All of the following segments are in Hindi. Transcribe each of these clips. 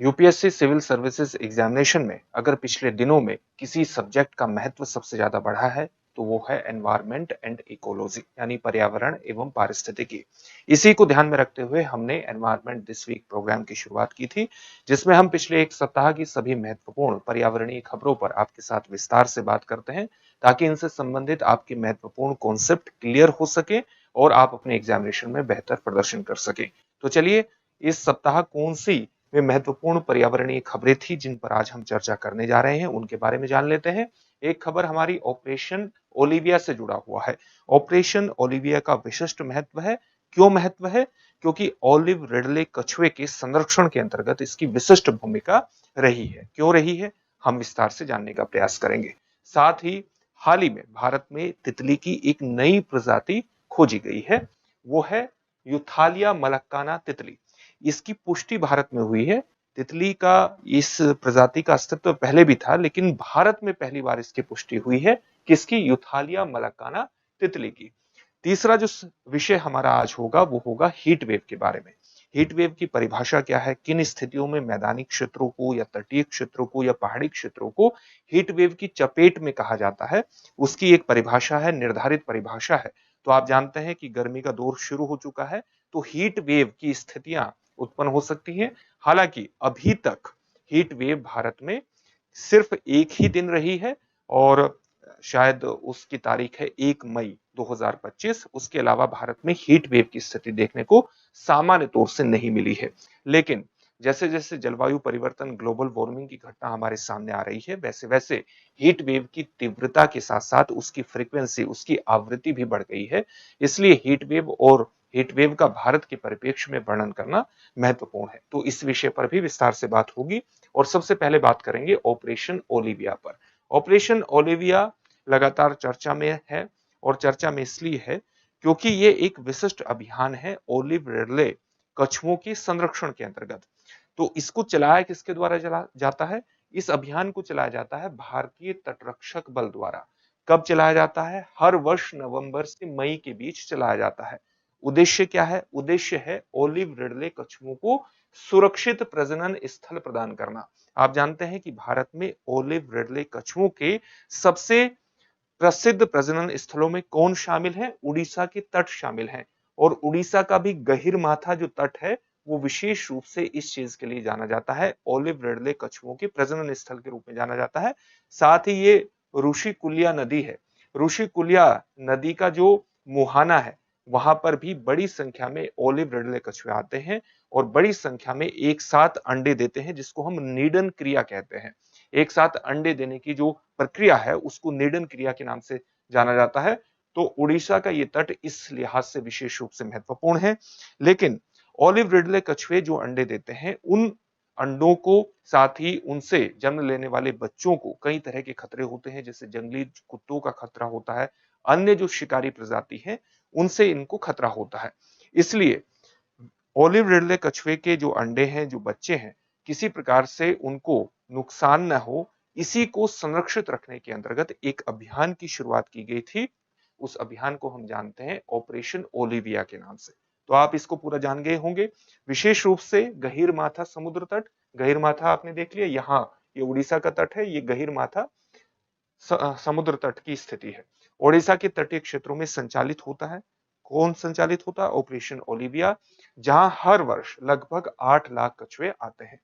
यूपीएससी सिविल सर्विसेज एग्जामिनेशन में अगर पिछले दिनों में किसी सब्जेक्ट का महत्व सबसे ज्यादा बढ़ा है तो वो है एनवायरनमेंट एंड इकोलॉजी यानी पर्यावरण एवं पारिस्थितिकी। इसी को ध्यान में रखते हुए हमने एनवायरनमेंट दिस वीक प्रोग्राम की शुरुआत की थी, जिसमें हम पिछले एक सप्ताह की सभी महत्वपूर्ण पर्यावरणीय खबरों पर आपके साथ विस्तार से बात करते हैं, ताकि इनसे संबंधित आपकी महत्वपूर्ण कॉन्सेप्ट क्लियर हो सके और आप अपने एग्जामिनेशन में बेहतर प्रदर्शन कर सके। तो चलिए, इस सप्ताह कौन सी वे महत्वपूर्ण पर्यावरणीय खबरें थी जिन पर आज हम चर्चा करने जा रहे हैं, उनके बारे में जान लेते हैं। एक खबर हमारी ऑपरेशन ओलिविया से जुड़ा हुआ है। ऑपरेशन ओलिविया का विशिष्ट महत्व है। क्यों महत्व है? क्योंकि ओलिव रिडले कछुए के संरक्षण के अंतर्गत इसकी विशिष्ट भूमिका रही है। क्यों रही है, हम विस्तार से जानने का प्रयास करेंगे। साथ ही हाल ही में भारत में तितली की एक नई प्रजाति खोजी गई है, वो है यूथालिया मलक्काना तितली। इसकी पुष्टि भारत में हुई है। तितली का इस प्रजाति का अस्तित्व पहले भी था, लेकिन भारत में पहली बार इसकी पुष्टि हुई है। किसकी? यूथालिया मलक्काना तितली की। तीसरा जो विषय हमारा आज होगा वो होगा हीट वेव के बारे में। हीट वेव की परिभाषा क्या है, किन स्थितियों में मैदानी क्षेत्रों को या तटीय क्षेत्रों को या पहाड़ी क्षेत्रों को हीट वेव की चपेट में कहा जाता है, उसकी एक परिभाषा है, निर्धारित परिभाषा है। तो आप जानते हैं कि गर्मी का दौर शुरू हो चुका है, तो हीट वेव की स्थितियां उत्पन्न हो सकती हैं। हालांकि अभी तक हीट वेव भारत में सिर्फ एक ही दिन रही है, और शायद उसकी तारीख है 1 मई 2025। उसके अलावा भारत में हीट वेव की स्थिति देखने को सामान्य तौर से नहीं मिली है। लेकिन जैसे जैसे जलवायु परिवर्तन, ग्लोबल वार्मिंग की घटना हमारे सामने आ रही है, वैसे वैसे हीट वेव की तीव्रता के साथ साथ उसकी फ्रीक्वेंसी, उसकी आवृत्ति भी बढ़ गई है। इसलिए हीट वेव का भारत के परिप्रेक्ष्य में वर्णन करना महत्वपूर्ण है। तो इस विषय पर भी विस्तार से बात होगी, और सबसे पहले बात करेंगे ऑपरेशन ओलिविया पर। ऑपरेशन ओलिविया लगातार चर्चा में है, और चर्चा में इसलिए है क्योंकि ये एक विशिष्ट अभियान है ओलिव रिडले कछुओं के संरक्षण के अंतर्गत। तो इसको चलाया किसके द्वारा चला जाता है? इस अभियान को चलाया जाता है भारतीय तटरक्षक बल द्वारा। कब चलाया जाता है? हर वर्ष नवंबर से मई के बीच चलाया जाता है। उद्देश्य क्या है? उद्देश्य है ओलिव रिडले कछुओं को सुरक्षित प्रजनन स्थल प्रदान करना। आप जानते हैं कि भारत में ओलिव रिडले कछुओं के सबसे प्रसिद्ध प्रजनन स्थलों में कौन शामिल है? उड़ीसा के तट शामिल हैं। और उड़ीसा का भी गहीरमाथा जो तट है, वो विशेष रूप से इस चीज के लिए जाना जाता है, ओलिव रिडले कछुओं के प्रजनन स्थल के रूप में जाना जाता है। साथ ही ये ऋषिकुल्या नदी है, ऋषिकुल्या नदी का जो मुहाना है, वहां पर भी बड़ी संख्या में ओलिव रिडले कछुए आते हैं, और बड़ी संख्या में एक साथ अंडे देते हैं, जिसको हम निडन क्रिया कहते हैं। एक साथ अंडे देने की जो प्रक्रिया है उसको निडन क्रिया के नाम से जाना जाता है। तो उड़ीसा का ये तट इस लिहाज से विशेष रूप से महत्वपूर्ण है। लेकिन ओलिव रिडले कछुए जो अंडे देते हैं, उन अंडों को, साथ ही उनसे जन्म लेने वाले बच्चों को कई तरह के खतरे होते हैं, जैसे जंगली कुत्तों का खतरा होता है, अन्य जो शिकारी प्रजाति है उनसे इनको खतरा होता है। इसलिए ओलिव रिडले कछुए के जो अंडे हैं, जो बच्चे हैं, किसी प्रकार से उनको नुकसान न हो, इसी को संरक्षित रखने के अंतर्गत एक अभियान की शुरुआत की गई थी। उस अभियान को हम जानते हैं ऑपरेशन ओलिविया के नाम से। तो आप इसको पूरा जान गए होंगे। विशेष रूप से गहीरमाथा समुद्र तट, गहीरमाथा आपने देख लिया, यहाँ ये उड़ीसा का तट है, ये गहीरमाथा समुद्र तट की स्थिति है। ओडिशा के तटीय क्षेत्रों में संचालित होता है। कौन संचालित होता है? ऑपरेशन ओलिविया, जहां हर वर्ष लगभग 8 लाख कछुए आते हैं।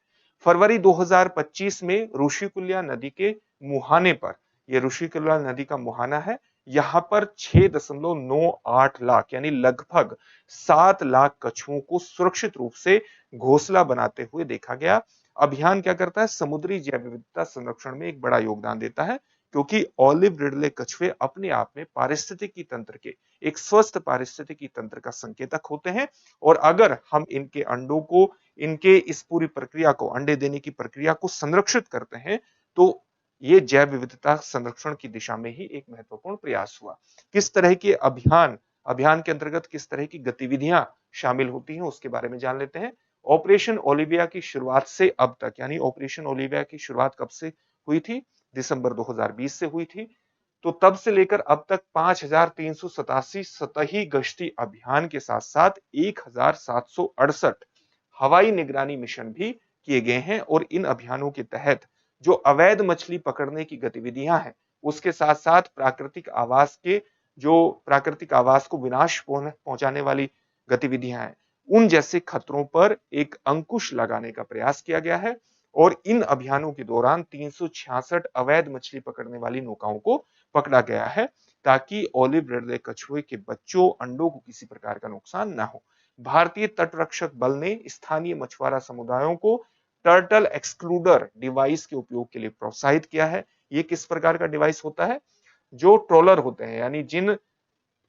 फरवरी 2025 में ऋषिकुल्या नदी के मुहाने पर, यह ऋषिकुल्या नदी का मुहाना है, यहां पर 6.98 लाख यानी लगभग 7 लाख कछुओं को सुरक्षित रूप से घोंसला बनाते हुए देखा गया। अभियान क्या करता है? समुद्री जैव विविधता संरक्षण में एक बड़ा योगदान देता है, क्योंकि ओलिव रिडले कछुए अपने आप में पारिस्थितिकी तंत्र के, एक स्वस्थ पारिस्थितिकी तंत्र का संकेतक होते हैं। और अगर हम इनके अंडों को, इनके इस पूरी प्रक्रिया को, अंडे देने की प्रक्रिया को संरक्षित करते हैं, तो ये जैव विविधता संरक्षण की दिशा में ही एक महत्वपूर्ण प्रयास हुआ। किस तरह के अभियान के अंतर्गत किस तरह की गतिविधियां शामिल होती हैं, उसके बारे में जान लेते हैं। ऑपरेशन ओलिविया की शुरुआत से अब तक, यानी ऑपरेशन ओलिविया की शुरुआत कब से हुई थी? दिसंबर 2020 से हुई थी। तो तब से लेकर अब तक 5,387 सतही गश्ती अभियान के साथ साथ 1,768 हवाई निगरानी मिशन भी किए गए हैं और इन अभियानों के तहत जो अवैध मछली पकड़ने की गतिविधियां हैं, उसके साथ साथ प्राकृतिक आवास को विनाश पहुंचाने वाली गतिविधियां हैं, उन जैसे खतरों पर एक अंकुश लगाने का प्रयास किया गया है। और इन अभियानों के दौरान 366 अवैध मछली पकड़ने वाली नौकाओं को पकड़ा गया है, ताकि ओलिव रिडले कछुए के बच्चों, अंडों को किसी प्रकार का नुकसान न हो। भारतीय तटरक्षक बल ने स्थानीय मछुआरा समुदायों को टर्टल एक्सक्लूडर डिवाइस के उपयोग के लिए प्रोत्साहित किया है। ये किस प्रकार का डिवाइस होता है? जो ट्रोलर होते हैं, यानी जिन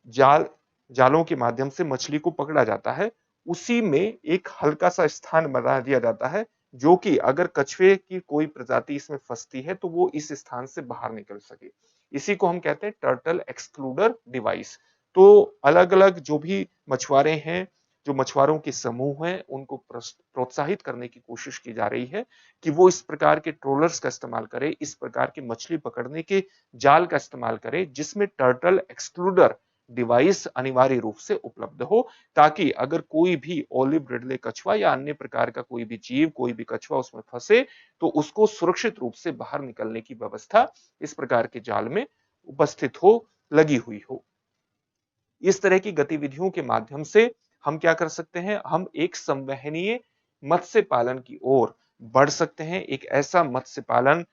जालों के माध्यम से मछली को पकड़ा जाता है, उसी में एक हल्का सा स्थान बना दिया जाता है, जो कि अगर कछुए की कोई प्रजाति इसमें फंसती है तो वो इस स्थान से बाहर निकल सके। इसी को हम कहते हैं टर्टल एक्सक्लूडर डिवाइस। तो अलग अलग जो भी मछुआरे हैं, जो मछुआरों के समूह हैं, उनको प्रोत्साहित करने की कोशिश की जा रही है कि वो इस प्रकार के ट्रोलर्स का इस्तेमाल करें, इस प्रकार के मछली पकड़ने के जाल का इस्तेमाल करें, जिसमें टर्टल एक्सक्लूडर डिवाइस अनिवार्य रूप से उपलब्ध हो, ताकि अगर कोई भी ओलिव रिडले कछुआ या अन्य प्रकार का कोई भी जीव, कोई भी कछुआ उसमें फंसे, तो उसको सुरक्षित रूप से बाहर निकलने की व्यवस्था इस प्रकार के जाल में उपस्थित हो, लगी हुई हो। इस तरह की गतिविधियों के माध्यम से हम क्या कर सकते हैं? हम एक संवहनीय मत्स्य पालन की ओर बढ़ सकते हैं। एक ऐसा मत्स्य पालन,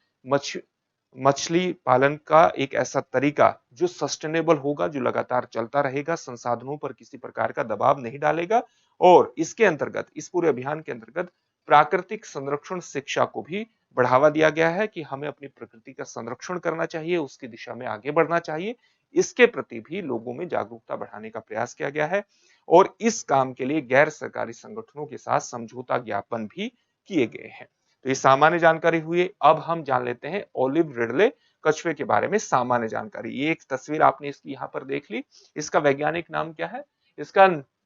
मछली पालन का एक ऐसा तरीका जो सस्टेनेबल होगा, जो लगातार चलता रहेगा, संसाधनों पर किसी प्रकार का दबाव नहीं डालेगा। और इसके अंतर्गत, इस पूरे अभियान के अंतर्गत प्राकृतिक संरक्षण शिक्षा को भी बढ़ावा दिया गया है कि हमें अपनी प्रकृति का संरक्षण करना चाहिए, उसकी दिशा में आगे बढ़ना चाहिए। इसके प्रति भी लोगों में जागरूकता बढ़ाने का प्रयास किया गया है और इस काम के लिए गैर सरकारी संगठनों के साथ समझौता ज्ञापन भी किए गए हैं। तो ये सामान्य जानकारी हुई। अब हम जान लेते हैं ओलिव रिडले कछुए के बारे में सामान्य जानकारी। ये एक तस्वीर आपने इसकी यहाँ पर देख ली। इसका वैज्ञानिक नाम क्या है? इसका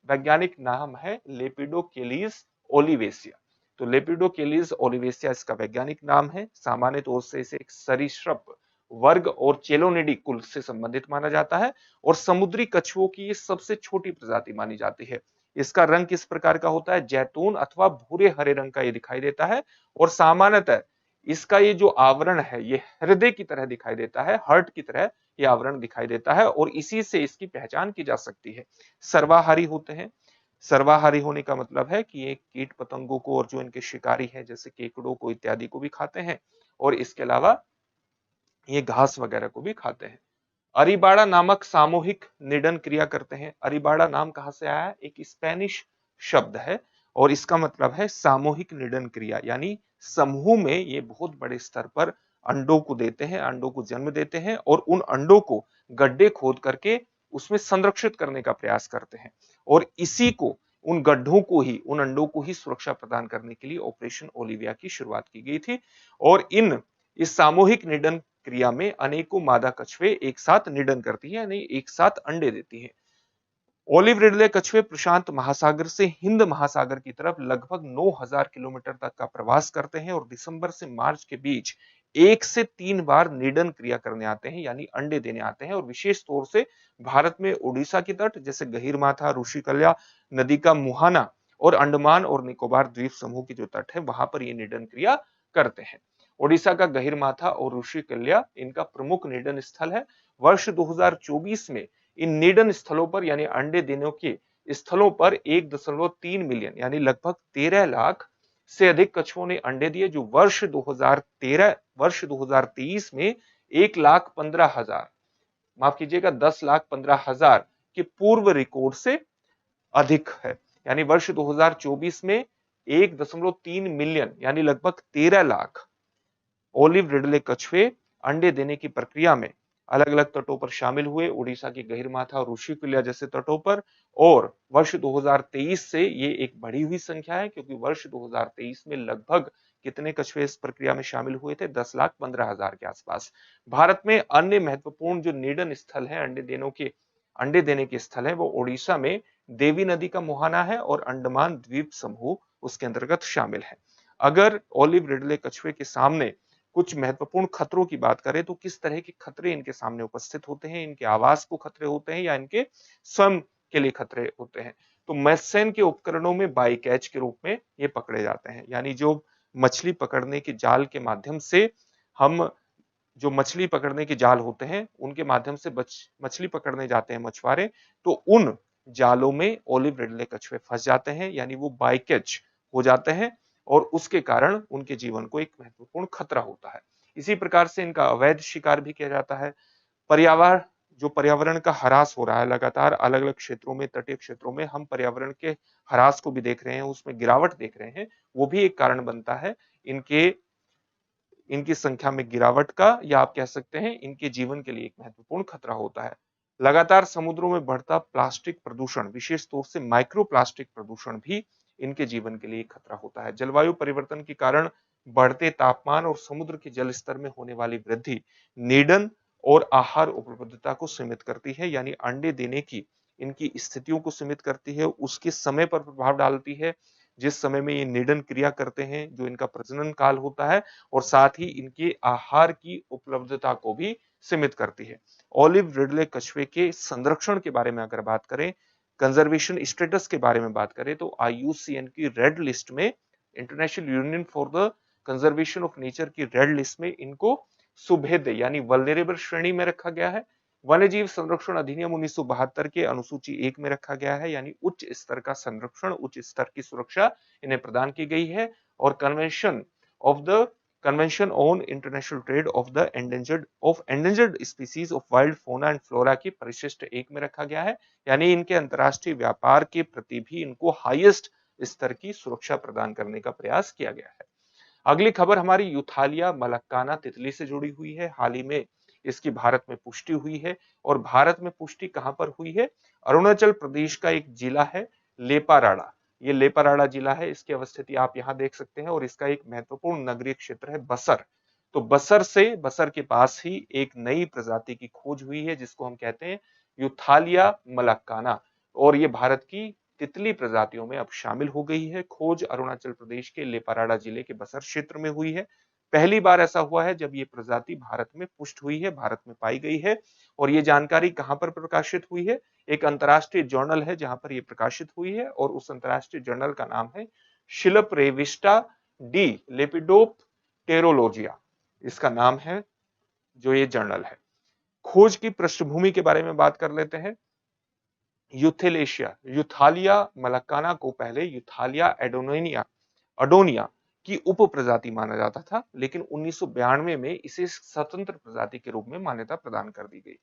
वैज्ञानिक नाम है लेपिडोकेलीज ओलिवेसिया। तो लेपिडोकेलीज ओलिवेसिया इसका वैज्ञानिक नाम है। सामान्य तौर से इसे एक सरीसृप वर्ग और चेलोनिडी कुल से संबंधित माना जाता है और समुद्री कछुओं की ये सबसे छोटी प्रजाति मानी जाती है। इसका रंग किस प्रकार का होता है? जैतून अथवा भूरे हरे रंग का ये दिखाई देता है और सामान्यतः इसका ये जो आवरण है, ये हृदय की तरह दिखाई देता है, हर्ट की तरह ये आवरण दिखाई देता है और इसी से इसकी पहचान की जा सकती है। सर्वाहारी होते हैं। सर्वाहारी होने का मतलब है कि ये कीट पतंगों को और जो इनके शिकारी हैं जैसे केकड़ों को इत्यादि को भी खाते हैं और इसके अलावा ये घास वगैरह को भी खाते हैं। अरिबाड़ा नामक सामूहिक निडन क्रिया करते हैं। अरिबाड़ा नाम कहां से आया है? एक स्पेनिश शब्द है और इसका मतलब है सामूहिक निडन क्रिया, यानी समूह में ये बहुत बड़े स्तर पर अंडों को देते हैं, अंडों को जन्म देते हैं और उन अंडों को गड्ढे खोद करके उसमें संरक्षित करने का प्रयास करते हैं और इसी को, उन गड्ढों को ही, उन अंडों को ही सुरक्षा प्रदान करने के लिए ऑपरेशन ओलिविया की शुरुआत की गई थी। और इस सामूहिक निडन क्रिया में अनेकों मादा कछुए एक साथ निडन करती है, यानी एक साथ अंडे देती है। ओलिव रिडले कछुए प्रशांत महासागर से हिंद महासागर की तरफ लगभग 9000 किलोमीटर तक का प्रवास करते हैं और दिसंबर से मार्च के बीच 1 से 3 बार निडन क्रिया करने आते हैं, यानी अंडे देने आते हैं। और विशेष तौर से भारत में उड़ीसा की तट जैसे गहीरमाथा, ऋषिकल्या नदी का मुहाना और अंडमान और निकोबार द्वीप समूह की जो तट है, वहां पर ये निडन क्रिया करते हैं। ओडिशा का गहीरमाथा और ऋषिकल्या इनका प्रमुख निडन स्थल है। वर्ष 2024 में इन निडन स्थलों पर, यानी अंडे देने के स्थलों पर 1.3 मिलियन यानी लगभग 13 लाख से अधिक कछुओं ने अंडे दिए, जो वर्ष 2023 में 1,15,000, माफ कीजिएगा 10,15,000 के पूर्व रिकॉर्ड से अधिक है। यानी वर्ष 2024 में 1.3 मिलियन यानी लगभग 13 लाख ओलिव रिडले कछुए अंडे देने की प्रक्रिया में अलग अलग तटों पर शामिल हुए, उड़ीसा की गहीरमाथा और ऋषिकुल्या जैसे तटों पर। और वर्ष 2023 से ये एक बढ़ी हुई संख्या है, क्योंकि वर्ष 2023 में लगभग कितने कछुए इस प्रक्रिया में शामिल हुए थे? 10,15,000 के आसपास। भारत में अन्य महत्वपूर्ण जो निडन स्थल है, अंडे देने के स्थल है, वो उड़ीसा में देवी नदी का मुहाना है और अंडमान द्वीप समूह उसके अंतर्गत शामिल है। अगर ओलिव रिडले कछुए के सामने कुछ महत्वपूर्ण खतरों की बात करें तो किस तरह के खतरे इनके सामने उपस्थित होते हैं? इनके आवास को खतरे होते हैं या इनके स्वयं के लिए खतरे होते हैं? तो मत्स्यन के उपकरणों में बाई कैच के रूप में ये पकड़े जाते हैं, यानी जो मछली पकड़ने के जाल के माध्यम से हम जो मछली पकड़ने के जाल होते हैं उनके माध्यम से मछली पकड़ने जाते हैं मछुआरे, तो उन जालों में ओलिव रिडले कछुए फंस जाते हैं, यानी वो बाई कैच हो जाते हैं और उसके कारण उनके जीवन को एक महत्वपूर्ण खतरा होता है। इसी प्रकार से इनका अवैध शिकार भी किया जाता है। पर्यावरण जो पर्यावरण का ह्रास हो रहा है लगातार अलग अलग क्षेत्रों में, तटीय क्षेत्रों में हम पर्यावरण के ह्रास को भी देख रहे हैं, उसमें गिरावट देख रहे हैं, वो भी एक कारण बनता है इनके इनकी संख्या में गिरावट का, या आप कह सकते हैं इनके जीवन के लिए एक महत्वपूर्ण खतरा होता है। लगातार समुद्रों में बढ़ता प्लास्टिक प्रदूषण, विशेष तौर से माइक्रो प्लास्टिक प्रदूषण भी इनके जीवन के लिए खतरा होता है। जलवायु परिवर्तन के कारण बढ़ते तापमान और समुद्र के जल स्तर में होने वाली वृद्धि नीडन और आहार उपलब्धता को सीमित करती है, यानी अंडे देने की इनकी स्थितियों को सीमित करती है, उसके समय पर प्रभाव डालती है, जिस समय में ये निडन क्रिया करते हैं, जो इनका प्रजनन काल होता है, और साथ ही इनके आहार की उपलब्धता को भी सीमित करती है। ओलिव रिडले कछुए के संरक्षण के बारे में अगर बात करें, कंजर्वेशन स्टेटस के बारे में बात करें, तो IUCN की रेड लिस्ट में, international union for the conservation of nature की रेड लिस्ट में इनको सुभेद्य यानी वल्नरेबल श्रेणी में रखा गया है। वन्यजीव संरक्षण अधिनियम 1972 के अनुसूची 1 में रखा गया है, यानी उच्च स्तर का संरक्षण, उच्च स्तर की सुरक्षा इन्हें प्रदान की गई है। और convention on international trade off the endangered species of wild फोना एंड फ्लोरा की परिशिष्ट 1 में रखा गया है, यानी इनके अंतरराष्ट्रीय व्यापार के प्रति भी इनको हाईएस्ट स्तर की सुरक्षा प्रदान करने का प्रयास किया गया है। अगली खबर हमारी यूथालिया मलक्काना तितली से जुड़ी हुई है। हाल ही में इसकी भारत में पुष्टि हुई है, और भारत में पुष्टि कहां पर हुई है? अरुणाचल प्रदेश का एक जिला है लेपाराडा। ये लेपाराडा जिला है, इसकी अवस्थिति आप यहां देख सकते हैं, और इसका एक महत्वपूर्ण नगरीय क्षेत्र है बसर। तो बसर के पास ही एक नई प्रजाति की खोज हुई है, जिसको हम कहते हैं यूथालिया मलक्काना, और ये भारत की तितली प्रजातियों में अब शामिल हो गई है। खोज अरुणाचल प्रदेश के लेपाराडा जिले के बसर क्षेत्र में हुई है। पहली बार ऐसा हुआ है जब ये प्रजाति भारत में पुष्ट हुई है, भारत में पाई गई है। और ये जानकारी कहां पर प्रकाशित हुई है? एक अंतरराष्ट्रीय जर्नल है जहां पर ये प्रकाशित हुई है, और उस अंतरराष्ट्रीय जर्नल का नाम है शिल्प रेविस्टा डी लेपिडोप्टेरोलॉजिया, इसका नाम है जो ये जर्नल है। खोज की पृष्ठभूमि के बारे में बात कर लेते हैं। यूथालिया मलक्काना को पहले यूथालिया अडोनिया की उप प्रजाति माना जाता था, लेकिन 1992 में इसे स्वतंत्र प्रजाति के रूप में मान्यता प्रदान कर दी गई।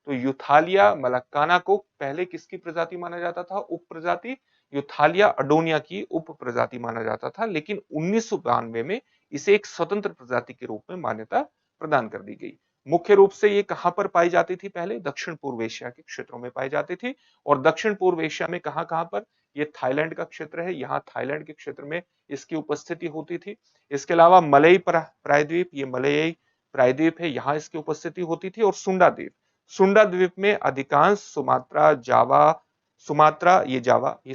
तो यूथालिया मलक्काना को पहले किसकी प्रजाति माना जाता था? उप प्रजाति यूथालिया अडोनिया की उप प्रजाति माना जाता था, लेकिन 1992 में इसे एक स्वतंत्र प्रजाति के रूप में मान्यता प्रदान कर दी गई। मुख्य रूप से ये कहां पर पाई जाती थी? पहले दक्षिण पूर्व एशिया के क्षेत्रों में पाई जाती थी, और दक्षिण पूर्व एशिया में कहां कहां पर? ये थाईलैंड का क्षेत्र है, यहाँ थाईलैंड के क्षेत्र में इसकी उपस्थिति होती थी। इसके अलावा मलई प्रायद्वीप, ये मलई प्रायद्वीप है, यहाँ इसकी उपस्थिति होती थी। और सुंडा द्वीप में अधिकांश सुमात्रा, ये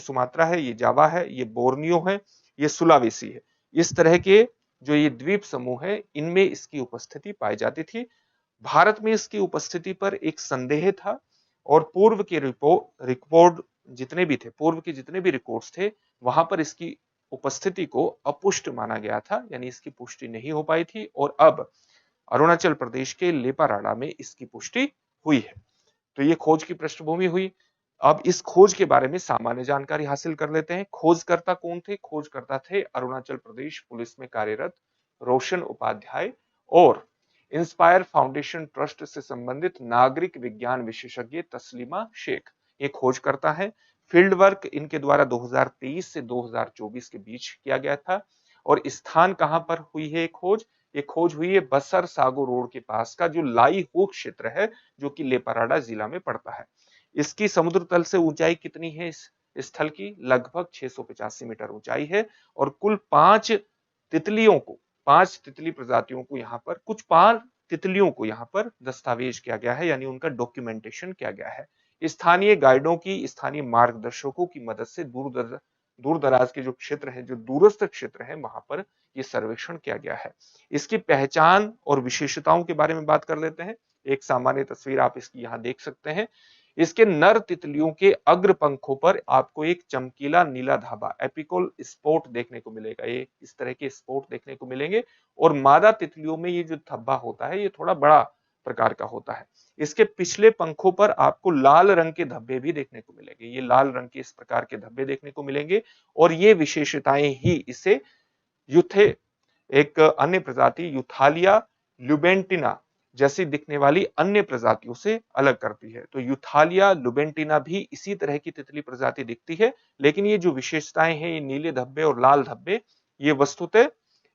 सुमात्रा है, ये जावा है, ये बोर्नियो है, ये सुलावेसी है। इस तरह के जो ये द्वीप समूह है, इनमें इसकी उपस्थिति पाई जाती थी। भारत में इसकी उपस्थिति पर एक संदेह था, और पूर्व के रिकॉर्ड जितने भी थे, पूर्व के जितने भी रिकॉर्ड्स थे, वहां पर इसकी उपस्थिति को अपुष्ट माना गया था, यानी इसकी पुष्टि नहीं हो पाई थी। और अब अरुणाचल प्रदेश के लेपाराडा में इसकी पुष्टि हुई है। तो ये खोज की पृष्ठभूमि हुई। अब इस खोज के बारे में सामान्य जानकारी हासिल कर लेते हैं। खोजकर्ता कौन थे? खोजकर्ता थे अरुणाचल प्रदेश पुलिस में कार्यरत रोशन उपाध्याय और इंस्पायर फाउंडेशन ट्रस्ट से संबंधित नागरिक विज्ञान विशेषज्ञ तस्लीमा शेख, ये खोजकर्ता है। फील्ड वर्क इनके द्वारा 2023 से 2024 के बीच किया गया था। और स्थान कहां पर हुई है खोज? ये खोज हुई है बसर सागो रोड के पास का जो लाई हो क्षेत्र है, जो कि लेपाराडा जिला में पड़ता है। इसकी समुद्र तल से ऊंचाई कितनी है? इस स्थल की लगभग 685 मीटर ऊंचाई है, और कुल 5 तितली प्रजातियों को यहाँ पर, कुछ 5 तितलियों को यहाँ पर दस्तावेज किया गया है, यानी उनका डॉक्यूमेंटेशन किया गया है। स्थानीय गाइडों की, स्थानीय मार्गदर्शकों की मदद से दूर दराज के जो क्षेत्र है, जो दूरस्थ क्षेत्र है, वहां पर ये सर्वेक्षण किया गया है। इसकी पहचान और विशेषताओं के बारे में बात कर लेते हैं। एक सामान्य तस्वीर आप इसकी यहाँ देख सकते हैं। इसके नर तितलियों के अग्र पंखों पर आपको एक चमकीला नीला धाबा एपिकल स्पॉट देखने को मिलेगा। ये इस तरह के स्पॉट देखने को मिलेंगे और मादा तितलियों में ये जो धब्बा होता है ये थोड़ा बड़ा प्रकार का होता है। इसके पिछले पंखों पर आपको लाल रंग के धब्बे भी देखने को मिलेंगे। ये लाल रंग के इस प्रकार के धब्बे देखने को मिलेंगे और ये विशेषताएं ही इसे यूथे एक अन्य प्रजाति यूथालिया ल्यूबेंटिना जैसी दिखने वाली अन्य प्रजातियों से अलग करती है। तो यूथालिया लुबेंटिना भी इसी तरह की तितली प्रजाति दिखती है, लेकिन ये जो विशेषताएं हैं, ये नीले धब्बे और लाल धब्बे, ये वस्तुतः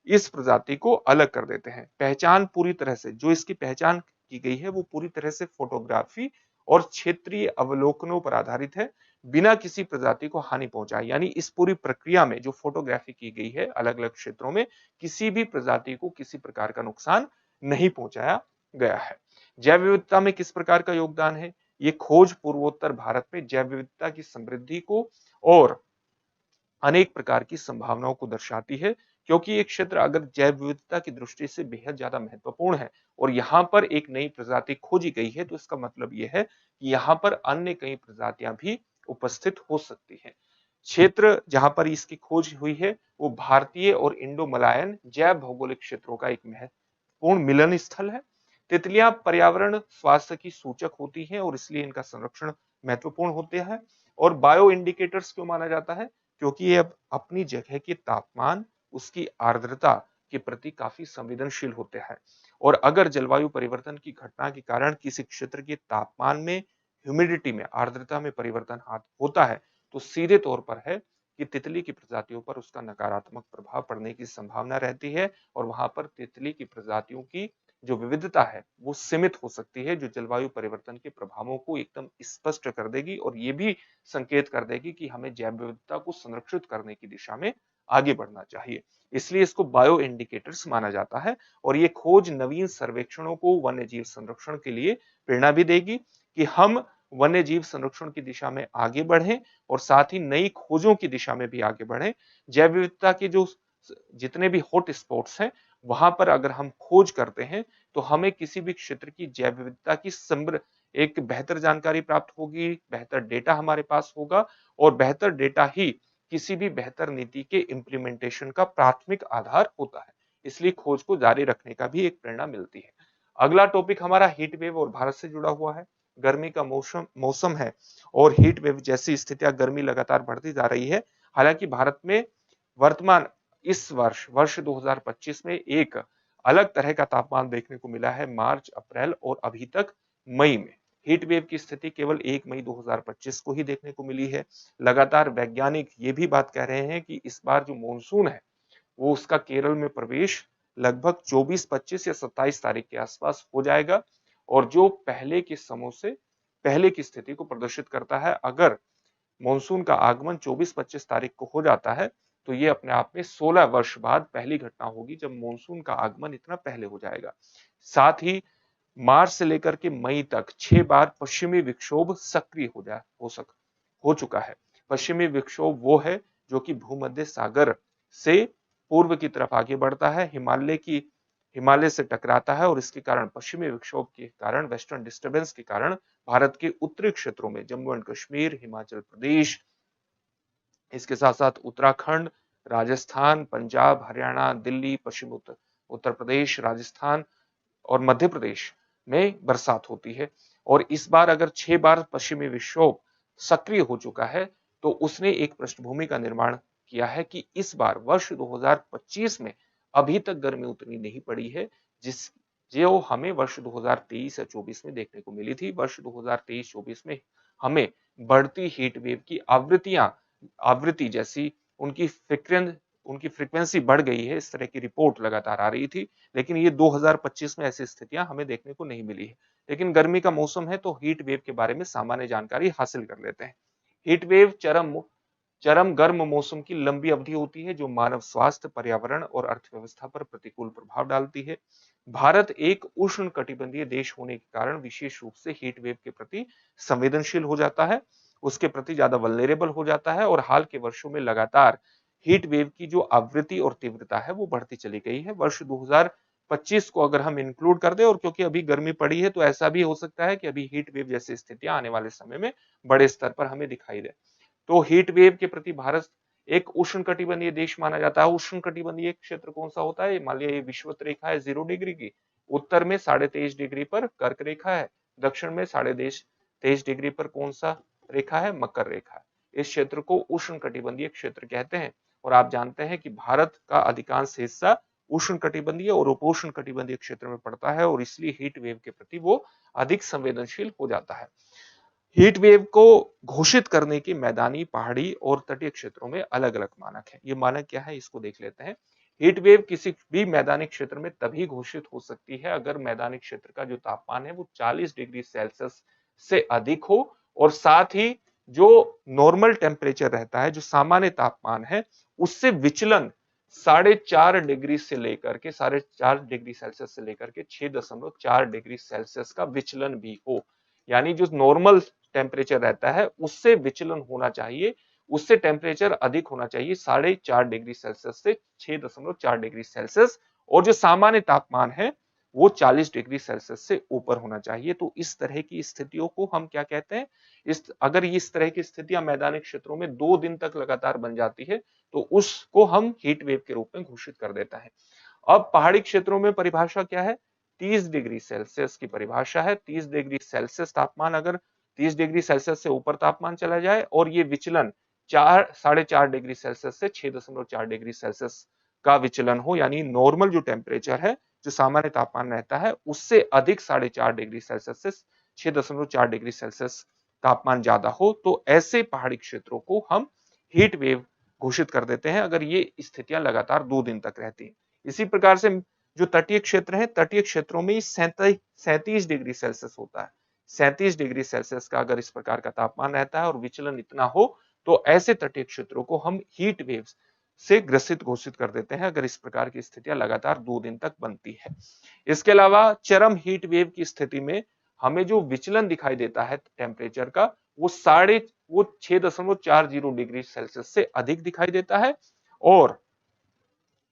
इस प्रजाति को अलग कर देते हैं। पहचान पूरी तरह से जो इसकी पहचान की गई है वो पूरी तरह से फोटोग्राफी और क्षेत्रीय अवलोकनों पर आधारित है, बिना किसी प्रजाति को हानि पहुंचाए। यानी इस पूरी प्रक्रिया में जो फोटोग्राफी की गई है अलग अलग क्षेत्रों में, किसी भी प्रजाति को किसी प्रकार का नुकसान नहीं पहुंचाया गया है। जैव विविधता में किस प्रकार का योगदान है? ये खोज पूर्वोत्तर भारत में जैव विविधता की समृद्धि को और अनेक प्रकार की संभावनाओं को दर्शाती है, क्योंकि ये क्षेत्र अगर जैव विविधता की दृष्टि से बेहद ज्यादा महत्वपूर्ण है और यहाँ पर एक नई प्रजाति खोजी गई है, तो इसका मतलब ये है कि यहाँ पर अन्य कई प्रजातियां भी उपस्थित हो सकती हैं। क्षेत्र जहां पर इसकी खोज हुई है वो भारतीय और इंडो मलायन जैव भौगोलिक क्षेत्रों का एक महत्वपूर्ण मिलन स्थल है। तितलियां पर्यावरण स्वास्थ्य की सूचक होती हैं और इसलिए इनका संरक्षण महत्वपूर्ण होता है। और बायो इंडिकेटर्स क्यों माना जाता है? क्योंकि ये अब अपनी जगह के तापमान, उसकी आर्द्रता के प्रति काफी संवेदनशील होते हैं और अगर जलवायु परिवर्तन की घटना के कारण किसी क्षेत्र के तापमान में, ह्यूमिडिटी में, आर्द्रता में परिवर्तन होता है, तो सीधे तौर पर है कि तितली की प्रजातियों पर उसका नकारात्मक प्रभाव पड़ने की संभावना रहती है और वहां पर तितली की प्रजातियों की जो विविधता है वो सीमित हो सकती है, जो जलवायु परिवर्तन के प्रभावों को एकदम स्पष्ट कर देगी और ये भी संकेत कर देगी कि हमें जैव विविधता को संरक्षित करने की दिशा में आगे बढ़ना चाहिए। इसलिए इसको बायो इंडिकेटर्स माना जाता है और ये खोज नवीन सर्वेक्षणों को वन्य जीव संरक्षण के लिए प्रेरणा भी देगी कि हम वन्य जीव संरक्षण की दिशा में आगे बढ़ें और साथ ही नई खोजों की दिशा में भी आगे बढ़ें। जैव विविधता के जो जितने भी हॉट स्पॉट्स हैं वहां पर अगर हम खोज करते हैं तो हमें किसी भी क्षेत्र की जैव विविधता की एक बेहतर जानकारी प्राप्त होगी, बेहतर डेटा हमारे पास होगा और बेहतर डेटा ही किसी भी बेहतर नीति के इम्प्लीमेंटेशन का प्राथमिक आधार होता है। इसलिए खोज को जारी रखने का भी एक प्रेरणा मिलती है। अगला टॉपिक हमारा हीट वेव और भारत से जुड़ा हुआ है। गर्मी का मौसम है और हीट वेव जैसी स्थितियां, गर्मी लगातार बढ़ती जा रही है। हालांकि भारत में वर्तमान इस वर्ष 2025 में एक अलग तरह का तापमान देखने को मिला है। मार्च, अप्रैल और अभी तक मई में हीट वेव की स्थिति केवल 1 मई 2025 को ही देखने को मिली है। लगातार वैज्ञानिक ये भी बात कह रहे हैं कि इस बार जो मॉनसून है वो उसका केरल में प्रवेश लगभग 24, 25 या 27 तारीख के आसपास हो जाएगा और जो पहले के समय से पहले की स्थिति को प्रदर्शित करता है। अगर मॉनसून का आगमन 24-25 तारीख को हो जाता है तो ये अपने आप में 16 वर्ष बाद पहली घटना होगी जब मॉनसून का आगमन इतना पहले हो जाएगा। साथ ही मार्च से लेकर के मई तक 6 बार पश्चिमी विक्षोभ सक्रिय हो चुका है। पश्चिमी विक्षोभ वो है जो कि भूमध्य सागर से पूर्व की तरफ आगे बढ़ता है, हिमालय से टकराता है और इसके कारण पश्चिमी विक्षोभ के कारण, वेस्टर्न डिस्टर्बेंस के कारण भारत के उत्तरी क्षेत्रों में जम्मू एंड कश्मीर, हिमाचल प्रदेश, इसके साथ साथ उत्तराखंड, राजस्थान, पंजाब, हरियाणा, दिल्ली, पश्चिम उत्तर प्रदेश, राजस्थान और मध्य प्रदेश में बरसात होती है। और इस बार अगर 6 बार पश्चिमी विक्षोभ सक्रिय हो चुका है तो उसने एक पृष्ठभूमि का निर्माण किया है कि इस बार वर्ष 2025 में अभी तक गर्मी उतनी नहीं पड़ी है जो हमें वर्ष 2023 या 24 में देखने को मिली थी। वर्ष 2023-24 में हमें बढ़ती हीट वेव की आवृत्ति जैसी उनकी फ्रीक्वेंसी बढ़ गई है, इस तरह की रिपोर्ट लगातार आ रही थी। लेकिन ये 2025 में ऐसी स्थितियां हमें देखने को नहीं मिली है। लेकिन गर्मी का मौसम है तो हीट वेव के बारे में सामान्य जानकारी हासिल कर लेते हैं। हीट वेव चरम गर्म मौसम की लंबी अवधि होती है जो मानव स्वास्थ्य, पर्यावरण और अर्थव्यवस्था पर प्रतिकूल प्रभाव डालती है। भारत एक उष्ण कटिबंधीय देश होने के कारण विशेष रूप से हीट वेव के प्रति संवेदनशील हो जाता है, उसके प्रति ज्यादा वल्नरेबल हो जाता है और हाल के वर्षों में लगातार हीट वेव की जो आवृत्ति और तीव्रता है वो बढ़ती चली गई है। वर्ष 25 को अगर हम इंक्लूड कर दें, और क्योंकि अभी गर्मी पड़ी है तो ऐसा भी हो सकता है कि अभी हीट वेव जैसी स्थितियां आने वाले समय में बड़े स्तर पर हमें दिखाई दे। तो हीट वेव के प्रति भारत एक उष्णकटिबंधीय देश माना जाता है। उष्णकटिबंधीय क्षेत्र कौन सा होता है? मान लिया ये विषुवत रेखा है 0 डिग्री की, उत्तर में 23.5 डिग्री पर कर्क रेखा है, दक्षिण में 23.5 डिग्री पर कौन सा रेखा है? मकर रेखा है। इस क्षेत्र को उष्णकटिबंधीय क्षेत्र कहते हैं। और आप जानते हैं कि भारत का अधिकांश हिस्सा उष्णकटिबंधीय और उपोष्णकटिबंधीय क्षेत्र में पड़ता है, और इसलिए हीट वेव के प्रति वो अधिक संवेदनशील हो जाता है। हीट वेव को घोषित करने की मैदानी, पहाड़ी और तटीय क्षेत्रों में अलग अलग मानक है। ये मानक क्या है, इसको देख लेते हैं। हीट वेव किसी भी मैदानी क्षेत्र में तभी घोषित हो सकती है अगर मैदानी क्षेत्र का जो तापमान है वो 40 डिग्री सेल्सियस से अधिक हो, और साथ ही जो नॉर्मल टेम्परेचर रहता है, जो सामान्य तापमान है, उससे विचलन 4.5 डिग्री से लेकर के 4.5 डिग्री सेल्सियस से लेकर के 6.4 डिग्री सेल्सियस का विचलन भी हो। यानी जो नॉर्मल टेम्परेचर रहता है उससे विचलन होना चाहिए, उससे टेम्परेचर अधिक होना चाहिए 4.5 डिग्री सेल्सियस से 6.4 डिग्री सेल्सियस, और जो सामान्य तापमान है वो 40 डिग्री सेल्सियस से ऊपर होना चाहिए। तो इस तरह की स्थितियों को हम क्या कहते हैं? अगर इस तरह की स्थितियां मैदानी क्षेत्रों में 2 दिन तक लगातार बन जाती है तो उसको हम हीट वेव के रूप में घोषित कर देता है। अब पहाड़ी क्षेत्रों में परिभाषा क्या है? 30 डिग्री सेल्सियस की परिभाषा है। 30 डिग्री सेल्सियस तापमान, अगर 30 डिग्री सेल्सियस से ऊपर तापमान चला जाए और ये विचलन 4.5 डिग्री सेल्सियस से 6.4 डिग्री सेल्सियस का विचलन हो, यानी नॉर्मल जो टेम्परेचर है, जो सामान्य तापमान रहता है, उससे अधिक 4.5 डिग्री सेल्सियस से 6.4 डिग्री सेल्सियस तापमान ज्यादा हो, तो ऐसे पहाड़ी क्षेत्रों को हम हीट वेव घोषित कर देते हैं अगर ये स्थितियां लगातार 2 दिन तक रहती हैं। इसी प्रकार से जो तटीय क्षेत्र है, तटीय क्षेत्रों में 37 डिग्री सेल्सियस होता है। 37 डिग्री सेल्सियस का अगर इस प्रकार का तापमान रहता है और विचलन इतना हो, तो ऐसे तटीय क्षेत्रों को हम हीट वेव्स से ग्रसित घोषित कर देते हैं अगर इस प्रकार की स्थितियां लगातार 2 दिन तक बनती है। इसके अलावा चरम हीट वेव की स्थिति में हमें जो विचलन दिखाई देता है टेम्परेचर का, वो 6.40 डिग्री सेल्सियस से अधिक दिखाई देता है, और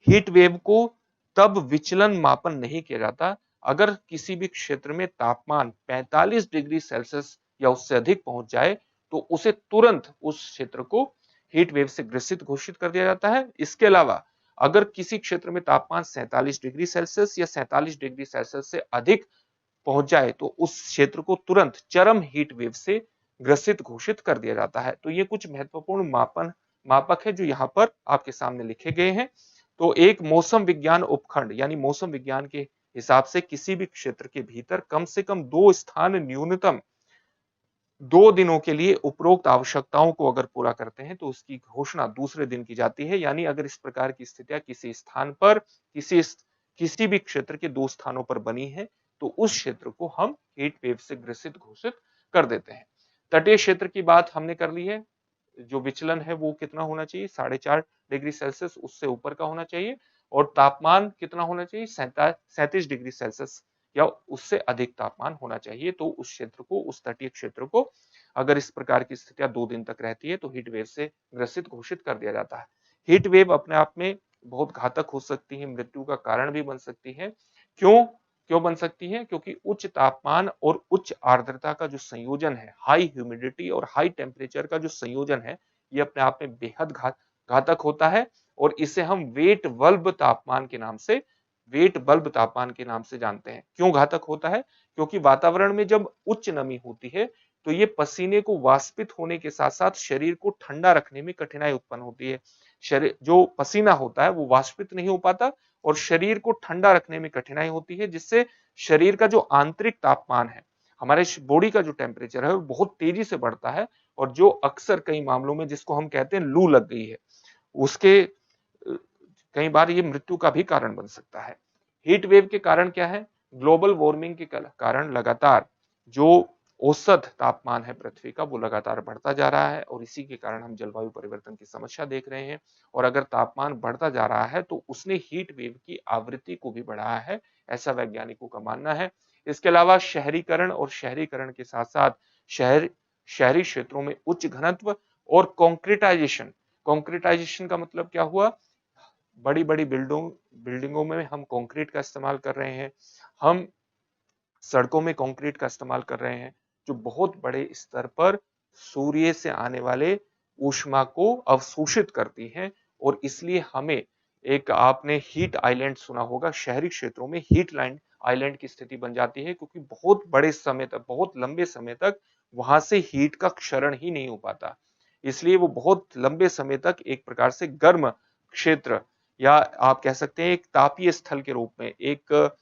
हीट वेव को तब विचलन मापन नहीं किया जाता अगर किसी भी क्षेत्र में तापमान 45 डिग्री सेल्सियस या उससे अधिक पहुंच जाए, तो उसे तुरंत उस क्षेत्र को हीट वेव से ग्रसित घोषित कर दिया जाता है। इसके अलावा अगर किसी क्षेत्र में तापमान 47 डिग्री सेल्सियस या 47 डिग्री सेल्सियस से अधिक पहुंच जाए तो उस क्षेत्र को तुरंत चरम हीट वेव से ग्रसित घोषित कर दिया जाता है। तो ये कुछ महत्वपूर्ण मापक है जो यहाँ पर आपके सामने लिखे गए हैं। तो एक मौसम विज्ञान उपखंड यानी मौसम विज्ञान के हिसाब से किसी भी क्षेत्र के भीतर कम से कम 2 स्थान न्यूनतम 2 दिनों के लिए उपरोक्त आवश्यकताओं को अगर पूरा करते हैं तो उसकी घोषणा दूसरे दिन की जाती है। यानी अगर इस प्रकार की स्थितियां किसी स्थान पर किसी भी क्षेत्र के 2 स्थानों पर बनी है तो उस क्षेत्र को हम हीट वेव से ग्रसित घोषित कर देते हैं। तटीय क्षेत्र की बात हमने कर ली है। जो विचलन है वो कितना होना चाहिए? 4.5 डिग्री सेल्सियस, उससे ऊपर का होना चाहिए, और तापमान कितना होना चाहिए? 37 डिग्री सेल्सियस या उससे अधिक तापमान होना चाहिए। तो उस क्षेत्र को, उस तटीय क्षेत्र को अगर इस प्रकार की स्थितियां 2 दिन तक रहती है तो हीट वेव से ग्रसित घोषित कर दिया जाता है। हीट वेव अपने आप में बहुत घातक हो सकती है, मृत्यु का कारण भी बन सकती है। क्यों क्यों बन सकती है? क्योंकि उच्च तापमान और उच्च आर्द्रता का जो संयोजन है, हाई ह्यूमिडिटी और हाई टेम्परेचर का जो संयोजन है, ये अपने आप में बेहद घातक होता है, और इसे हम वेट बल्ब तापमान के नाम से जानते हैं। क्यों घातक होता है? क्योंकि वातावरण में जब उच्च नमी होती है तो ये पसीने को वाष्पित होने के साथ साथ शरीर को ठंडा रखने में कठिनाई उत्पन्न होती है। शरीर जो पसीना होता है वो वाष्पित नहीं हो पाता और शरीर को ठंडा रखने में कठिनाई होती है, जिससे शरीर का जो आंतरिक तापमान है, हमारे बॉडी का जो टेम्परेचर है वो बहुत तेजी से बढ़ता है, और जो अक्सर कई मामलों में जिसको हम कहते हैं लू लग गई है, उसके कई बार ये मृत्यु का भी कारण बन सकता है। हीट वेव के कारण क्या है? ग्लोबल वार्मिंग के कारण लगातार जो औसत तापमान है पृथ्वी का वो लगातार बढ़ता जा रहा है, और इसी के कारण हम जलवायु परिवर्तन की समस्या देख रहे हैं। और अगर तापमान बढ़ता जा रहा है तो उसने हीट वेव की आवृत्ति को भी बढ़ाया है, ऐसा वैज्ञानिकों का मानना है। इसके अलावा शहरीकरण और शहरीकरण के साथ साथ शहरी क्षेत्रों में उच्च घनत्व और कॉन्क्रीटाइजेशन का मतलब क्या हुआ? बड़ी-बड़ी बिल्डिंगों में हम कंक्रीट का इस्तेमाल कर रहे हैं, हम सड़कों में कंक्रीट का इस्तेमाल कर रहे हैं, जो बहुत बड़े स्तर पर सूर्य से आने वाले ऊष्मा को अवशोषित करती हैं और इसलिए हमें एक आपने हीट आइलैंड सुना होगा, शहरी क्षेत्रों में हीट लाइन आइलैंड की स्थिति बन जाती है क्योंकि बहुत बड़े समय तक, बहुत लंबे समय तक वहां से हीट का क्षरण ही नहीं हो पाता। इसलिए वो बहुत लंबे समय तक एक प्रकार से गर्म क्षेत्र या आप कह सकते हैं एक तापीय स्थल के रूप में एक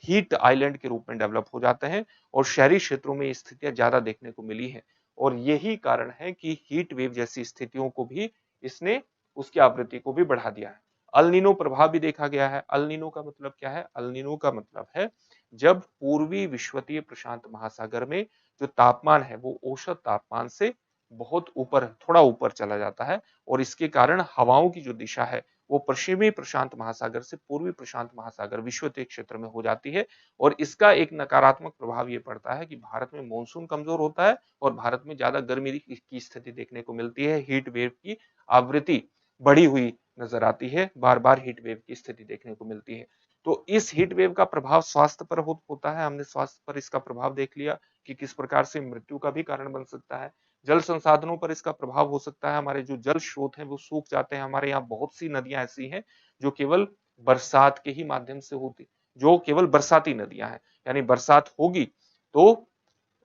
हीट आइलैंड के रूप में डेवलप हो जाते हैं और शहरी क्षेत्रों में स्थितियां ज्यादा देखने को मिली हैं और यही कारण है कि हीट वेव जैसी स्थितियों को भी इसने उसकी आवृत्ति को भी बढ़ा दिया है। अल नीनो प्रभाव भी देखा गया है। अल नीनो का मतलब क्या है? अल नीनो का मतलब है जब पूर्वी विश्वतीय प्रशांत महासागर में जो तापमान है वो औसत तापमान से बहुत ऊपर, थोड़ा ऊपर चला जाता है और इसके कारण हवाओं की जो दिशा है वो पश्चिमी प्रशांत महासागर से पूर्वी प्रशांत महासागर विश्वतीय क्षेत्र में हो जाती है और इसका एक नकारात्मक प्रभाव ये पड़ता है कि भारत में मानसून कमजोर होता है और भारत में ज्यादा गर्मी की स्थिति देखने को मिलती है। हीट वेव की आवृत्ति बढ़ी हुई नजर आती है, बार बार हीट वेव की स्थिति देखने को मिलती है। तो इस हीट वेव का प्रभाव स्वास्थ्य पर होता है। हमने स्वास्थ्य पर इसका प्रभाव देख लिया कि किस प्रकार से मृत्यु का भी कारण बन सकता है। जल संसाधनों पर इसका प्रभाव हो सकता है। हमारे जो जल स्रोत हैं वो सूख जाते हैं। हमारे यहाँ बहुत सी नदियां ऐसी हैं जो केवल बरसात के ही माध्यम से होती, जो केवल बरसाती नदियां हैं, यानी बरसात होगी तो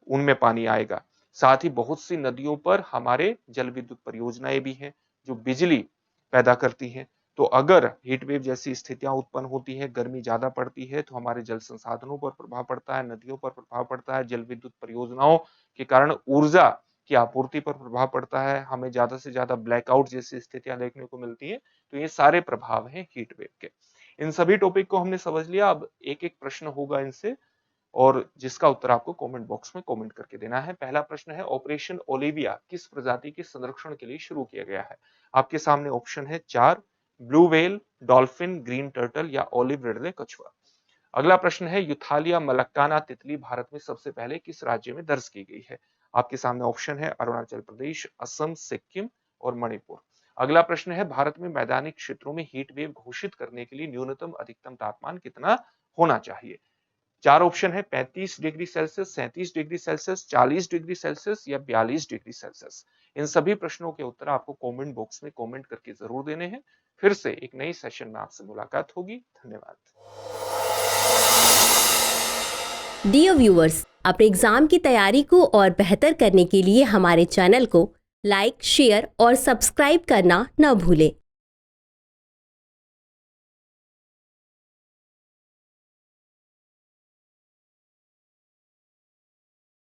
उनमें पानी आएगा। साथ ही बहुत सी नदियों पर हमारे जल विद्युत परियोजनाएं भी हैं जो बिजली पैदा करती हैं। तो अगर हीट वेव जैसी स्थितियां उत्पन्न होती है, गर्मी ज्यादा पड़ती है तो हमारे जल संसाधनों पर प्रभाव पड़ता है, नदियों पर प्रभाव पड़ता है, जल विद्युत परियोजनाओं के कारण ऊर्जा की आपूर्ति पर प्रभाव पड़ता है, हमें ज्यादा से ज्यादा ब्लैकआउट जैसी स्थितियां देखने को मिलती है। तो ये सारे प्रभाव हैं हीट वेव के। इन सभी टॉपिक को हमने समझ लिया। अब एक एक प्रश्न होगा इनसे और जिसका उत्तर आपको कमेंट बॉक्स में कमेंट करके देना है। पहला प्रश्न है, ऑपरेशन ओलिविया किस प्रजाति के संरक्षण के लिए शुरू किया गया है? आपके सामने ऑप्शन है 4, blue whale, dolphin, green turtle या ओलिव रिडले कछुआ। अगला प्रश्न है, यूथालिया मलक्काना तितली भारत में सबसे पहले किस राज्य में दर्ज की गई है? आपके सामने ऑप्शन है अरुणाचल प्रदेश, असम, सिक्किम और मणिपुर। अगला प्रश्न है, भारत में मैदानी क्षेत्रों में हीट वेव घोषित करने के लिए न्यूनतम अधिकतम तापमान कितना होना चाहिए? चार ऑप्शन है, 35 degree Celsius, 37 degree Celsius, 40 degree Celsius या 42 डिग्री सेल्सियस। इन सभी प्रश्नों के उत्तर आपको कमेंट बॉक्स में कमेंट करके जरूर देने हैं। फिर से एक नई सेशन में आपसे मुलाकात होगी। धन्यवाद। डियर व्यूअर्स, अपने एग्जाम की तैयारी को और बेहतर करने के लिए हमारे चैनल को लाइक, शेयर और सब्सक्राइब करना न भूलें।